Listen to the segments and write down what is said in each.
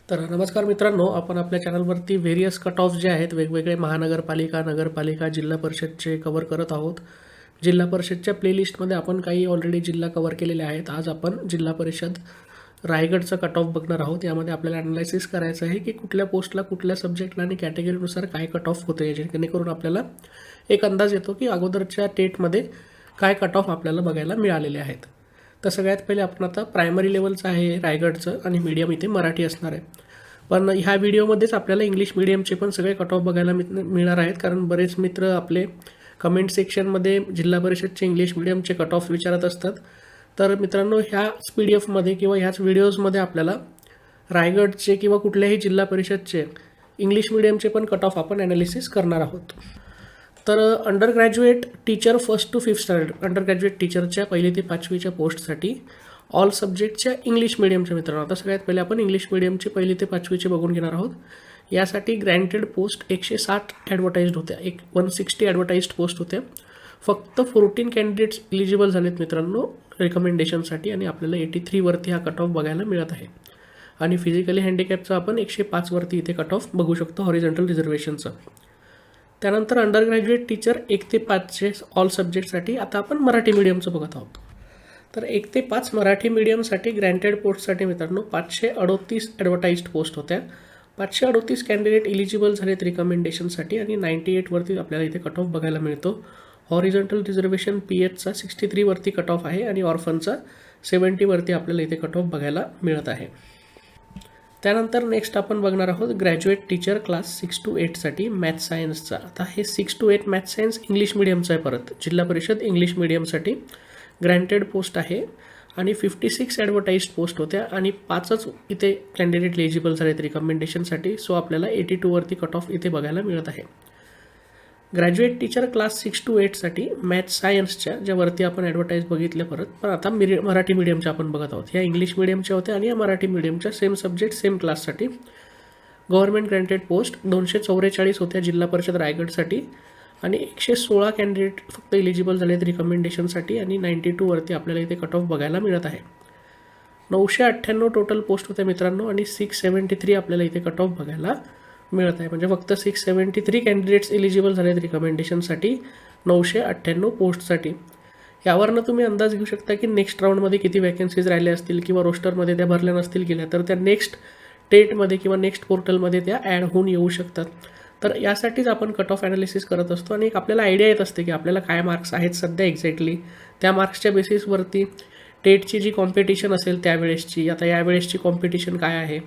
तर नमस्कार मित्रांनो, आपण आपल्या चॅनलवरती व्हेरियस कट ऑफ जे आहेत वेगवेगळे महानगरपालिका, नगरपालिका, जिल्हा परिषदचे कव्हर करत आहोत. जिल्हा परिषदच्या प्लेलिस्टमध्ये आपण काही ऑलरेडी जिल्हा कव्हर केलेले आहेत. आज आपण जिल्हा परिषद रायगडचा कट ऑफ बघणार आहोत. यामध्ये आपल्याला ॲनालायसिस करायचं आहे की कुठल्या पोस्टला, कुठल्या सब्जेक्टला आणि कॅटेगरीनुसार काय कट ऑफ होतं, जेणेकरून आपल्याला एक अंदाज येतो की अगोदरच्या टेटमध्ये काय कट ऑफ आपल्याला बघायला मिळालेले आहेत. तर सगळ्यात पहिले आपण आता प्रायमरी लेवलचं आहे रायगडचं आणि मीडियम इथे मराठी असणार आहे. पण ह्या व्हिडिओमध्येच आपल्याला इंग्लिश मीडियमचे पण सगळे कट ऑफ बघायला मिळणार आहेत, कारण बरेच मित्र आपले कमेंट सेक्शनमध्ये जिल्हा परिषदचे इंग्लिश मीडियमचे कट ऑफ विचारत असतात. तर मित्रांनो, ह्याच PDF मध्ये किंवा ह्याच व्हिडिओजमध्ये आपल्याला रायगडचे किंवा कुठल्याही जिल्हा परिषदचे इंग्लिश मीडियमचे पण कट ऑफ आपण ॲनालिसिस करणार आहोत. तर undergraduate teacher 1st to 5th standard undergraduate टीचरच्या 1ली ते 5वीच्या पोस्टसाठी ऑल सब्जेक्टच्या इंग्लिश मीडियमच्या मित्रांनो, आता सगळ्यात पहिले आपण इंग्लिश मीडियमचे 1ली ते 5वीचे बघून घेणार आहोत. यासाठी ग्रँटेड पोस्ट 160 ॲडव्हर्टाईज्ड होत्या, 160 ॲडव्हर्टाईज्ड पोस्ट होत्या. फक्त 14 कॅन्डिडेट्स इलिजिबल झालेत मित्रांनो रिकमेंडेशनसाठी, आणि आपल्याला 83वरती हा कट ऑफ बघायला मिळत आहे. आणि फिजिकली हँडिकॅपचा आपण 105वरती इथे कट ऑफ बघू शकतो हॉरिझॉन्टल रिझर्वेशनचं. त्यानंतर अंडर ग्रॅज्युएट टीचर 1 ते 5चे ऑल सब्जेक्टसाठी आता आपण मराठी मीडियमचं बघत आहोत. तर 1 ते 5 मराठी मीडियमसाठी ग्रँटेड पोस्टसाठी मित्रांनो 538 ॲडव्हर्टाईज्ड पोस्ट होत्या. 538 कॅन्डिडेट इलिजिबल झालेत रिकमेंडेशनसाठी, आणि 98वरती आपल्याला इथे कट ऑफ बघायला मिळतो. हॉरिझॉन्टल रिझर्वेशन PHचा 63वरती कट ऑफ आहे, आणि ऑर्फनचा 70वरती आपल्याला इथे कट ऑफ बघायला मिळत आहे. त्यानंतर नेक्स्ट आपण बघणार आहोत ग्रॅज्युएट टीचर क्लास 6 to 8साठी मॅथ सायन्सचा. आता हे 6 to 8 मॅथ सायन्स इंग्लिश मीडियमचं आहे. परत जिल्हा परिषद इंग्लिश मीडियमसाठी ग्रँटेड पोस्ट आहे, आणि 56 ॲडव्हर्टाईज्ड पोस्ट होत्या, आणि 5च इथे कॅन्डिडेट एलिजिबल झालेत रिकमेंडेशनसाठी. सो आपल्याला 82वरती कट ऑफ इथे बघायला मिळत आहे. ग्रॅज्युएट टीचर क्लास 6 to 8साठी मॅथ सायन्सच्या ज्यावरती आपण ॲडव्हर्टाईज बघितल्या परत, पण आता मराठी मीडियमच्या आपण बघत आहोत. ह्या इंग्लिश मीडियमच्या होत्या आणि या मराठी मीडियमच्या सेम सब्जेक्ट सेम क्लाससाठी गव्हर्नमेंट ग्रँटेड पोस्ट 244 होत्या जिल्हा परिषद रायगडसाठी, आणि 116 कॅन्डिडेट फक्त इलिजिबल झालेत रिकमेंडेशनसाठी, आणि 92वरती आपल्याला इथे कट ऑफ बघायला मिळत आहे. 998 टोटल पोस्ट होत्या मित्रांनो, आणि 673 आपल्याला इथे कट ऑफ बघायला मिळत आहे. म्हणजे फक्त 673 कॅन्डिडेट्स एलिजिबल झालेत रिकमेंडेशनसाठी 998 पोस्टसाठी. यावरनं तुम्ही अंदाज घेऊ शकता की नेक्स्ट राऊंडमध्ये किती वॅकन्सीज राहिल्या असतील, किंवा रोस्टरमध्ये त्या भरल्या नसतील गेल्या तर त्या नेक्स्ट टेटमध्ये किंवा नेक्स्ट पोर्टलमध्ये त्या ॲड होऊन येऊ शकतात. तर यासाठीच आपण कट ऑफ ॲनालिसिस करत असतो, आणि एक आपल्याला आयडिया येत असते की आपल्याला काय मार्क्स आहेत सध्या एक्झॅक्टली. त्या मार्क्सच्या बेसिसवरती टेटची जी कॉम्पिटिशन असेल त्यावेळेसची, आता यावेळेसची कॉम्पिटिशन काय आहे,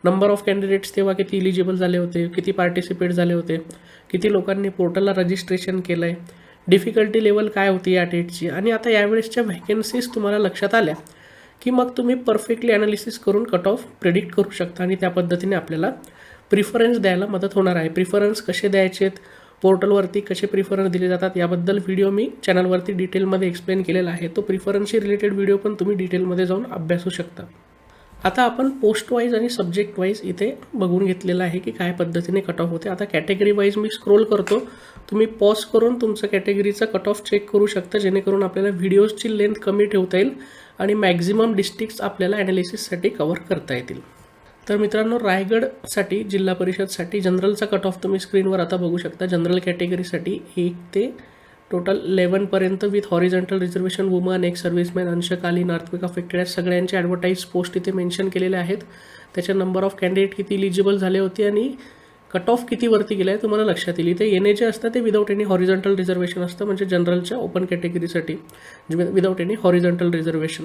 नंबर ऑफ कॅन्डिडेट्स तेव्हा किती इलिजिबल झाले होते, किती पार्टिसिपेट झाले होते, किती लोकांनी पोर्टलला रजिस्ट्रेशन केलं आहे, डिफिकल्टी लेवल काय होती या टेटची, आणि आता यावेळेसच्या व्हॅकन्सीज तुम्हाला लक्षात आल्या की मग तुम्ही परफेक्टली ॲनालिसिस करून कट ऑफ प्रेडिक्ट करू शकता, आणि त्या पद्धतीने आपल्याला प्रिफरन्स द्यायला मदत होणार आहे. प्रिफरन्स कसे द्यायचेत, पोर्टलवरती कसे प्रिफरन्स दिले जातात, याबद्दल व्हिडिओ मी चॅनलवरती डिटेलमध्ये एक्सप्लेन केलेला आहे. तो प्रिफरन्सशी रिलेटेड व्हिडिओ पण तुम्ही डिटेलमध्ये जाऊन अभ्यासू शकता. आता आपण पोस्ट वाईज आणि सब्जेक्ट वाईज इथे बघून घेतलेलं आहे की काय पद्धतीने कट ऑफ होते. आता कॅटेगरी वाईज मी स्क्रोल करतो, तुम्ही पॉज करून तुमचं कॅटेगरीचा कट ऑफ चेक करू शकता, जेणेकरून आपल्याला व्हिडिओजची लेंथ कमी ठेवता येईल आणि मॅक्झिमम डिस्ट्रिक्ट्स आपल्याला ॲनालिसिससाठी कव्हर करता येतील. तर मित्रांनो, रायगडसाठी जिल्हा परिषदसाठी जनरलचा कट ऑफ तुम्ही स्क्रीनवर आता बघू शकता. जनरल कॅटेगरीसाठी 1 ते टोटल 11पर्यंत with horizontal reservation, woman, ex serviceman, अंशकालीन, अर्थक्वेक अफेक्टेड सगळ्यांचे ॲडव्हर्टाईज पोस्ट इथे मेन्शन केलेले आहेत. त्याच्या नंबर ऑफ कॅन्डिडेट किती इलिजिबल झाले होते आणि कट ऑफ किती वरती गेला आहे तुम्हाला लक्षात येईल. इथे येणे जे असतं ते विदाऊट एनी हॉरिझॉन्टल रिझर्वेशन असतं, म्हणजे जनरलच्या ओपन कॅटेगरीसाठी विदाऊट एनी हॉरिझॉन्टल रिझर्वेशन.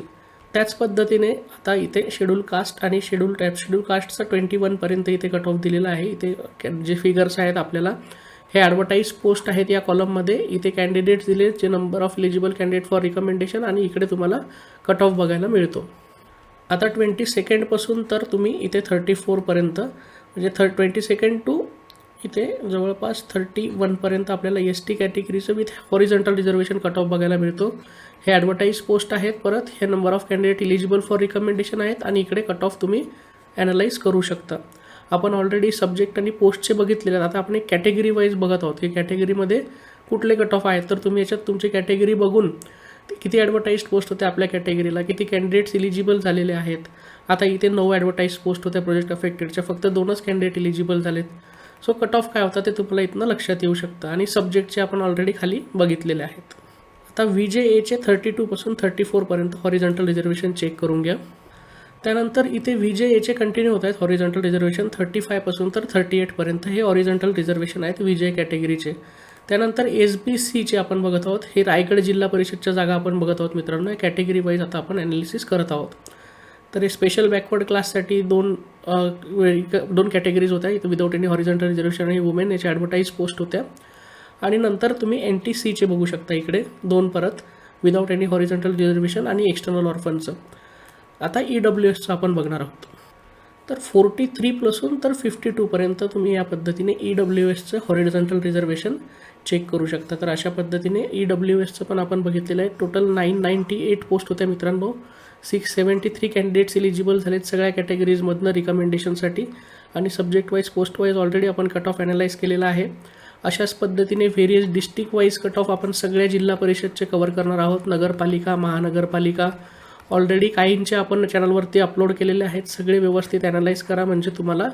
त्याच पद्धतीने आता इथे शेड्यूल कास्ट आणि शेड्यूल टाईप, शेड्यूल कास्टचा 21पर्यंत इथे कट ऑफ दिलेला आहे. इथे जे फिगर्स आहेत आपल्याला हे ॲडव्हर्टाईज पोस्ट आहेत या कॉलममध्ये, इथे कॅन्डिडेट्स दिले जे number of eligible candidate for recommendation, आणि इकडे तुम्हाला कट ऑफ बघायला मिळतो. आता 22 तर तुम्ही इथे 34पर्यंत, म्हणजे 22 टू इथे जवळपास 31पर्यंत आपल्याला ST कॅटेगरीचं with horizontal reservation cut off बघायला मिळतो. हे ॲडव्हर्टाईज पोस्ट आहेत, परत हे number of candidate eligible for recommendation आहेत, आणि इकडे कट ऑफ तुम्ही ॲनालाइज करू शकता. आपण ऑलरेडी सब्जेक्ट आणि पोस्टचे बघितलेले आहेत. आता आपण एक कॅटेगरी वाईज बघत आहोत की कॅटेगरीमध्ये कुठले कट ऑफ आहेत. तर तुम्ही याच्यात तुमची कॅटेगरी बघून किती ॲडव्हर्टाईज्ड पोस्ट होत्या आपल्या कॅटेगरीला, किती कॅन्डिडेट्स इलिजिबल झालेले आहेत. आता इथे 9 ॲडव्हर्टाईज पोस्ट होत्या प्रोजेक्ट अफेक्टेडच्या, फक्त 2च कॅन्डिडेट इलिजिबल झालेत. सो कट ऑफ काय होता ते तुम्हाला इथनं लक्षात येऊ शकतं. आणि सब्जेक्टचे आपण ऑलरेडी खाली बघितलेले आहेत. आता VJAचे 32 पासून 34 पर्यंत हॉरिझॉन्टल रिझर्वेशन चेक करून घ्या. त्यानंतर इथे VJAचे कंटिन्यू होत आहेत हॉरिझॉन्टल रिझर्वेशन 35 पासून तर 38 पर्यंत हे हॉरिझॉन्टल रिझर्वेशन आहेत VJA कॅटेगरीचे. त्यानंतर SBCचे आपण बघत आहोत. हे रायगड जिल्हा परिषदच्या जागा आपण बघत आहोत मित्रांनो. कॅटेगरी वाईज आता आपण ॲनालिसिस करत आहोत. तर हे स्पेशल बॅकवर्ड क्लाससाठी दोन कॅटेगरीज होत्या. इथं विदाऊट एनी हॉरिझॉन्टल रिझर्वेशन आणि वुमेन याच्या ॲडव्हर्टाईज पोस्ट होत्या. आणि नंतर तुम्ही NTCचे बघू शकता इकडे 2 परत विदाऊट एनी हॉरिझॉन्टल रिझर्वेशन आणि एक्सटर्नल ऑर्फनचं. आता EWSचं आपण बघणार आहोत. तर 43 पासून तर 52 पर्यंत तुम्ही या पद्धतीने EWSचं हॉरिझॉन्टल रिझर्वेशन चेक करू शकता. तर अशा पद्धतीने EWSचं पण आपण बघितलेलं आहे. टोटल 998 पोस्ट होत्या मित्रांनो. 673 कॅन्डिडेट्स इलिजिबल झालेत सगळ्या कॅटेगरीजमधनं रिकमेंडेशनसाठी. आणि subject wise post wise already आपण कट ऑफ ॲनालाइज केलेला आहे. अशाच पद्धतीने various district wise cut off आपण सगळ्या जिल्हा परिषदचे कव्हर करणार आहोत. नगरपालिका, महानगरपालिका ऑलरेडी काहींचे आपण चॅनलवरती अपलोड केलेले आहेत. सगळे व्यवस्थित ॲनालाइज करा म्हणजे तुम्हाला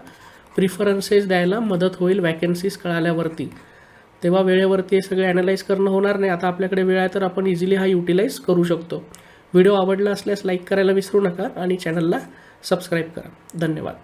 प्रिफरन्सेस द्यायला मदत होईल वॅकन्सीज कळाल्यावरती. तेव्हा वेळेवरती हे सगळे ॲनालाइज करणं होणार नाही. आता आपल्याकडे वेळ आहे तर आपण इझिली हा युटिलाइज करू शकतो. व्हिडिओ आवडला असल्यास लाईक करायला विसरू नका आणि चॅनलला सबस्क्राईब करा. धन्यवाद.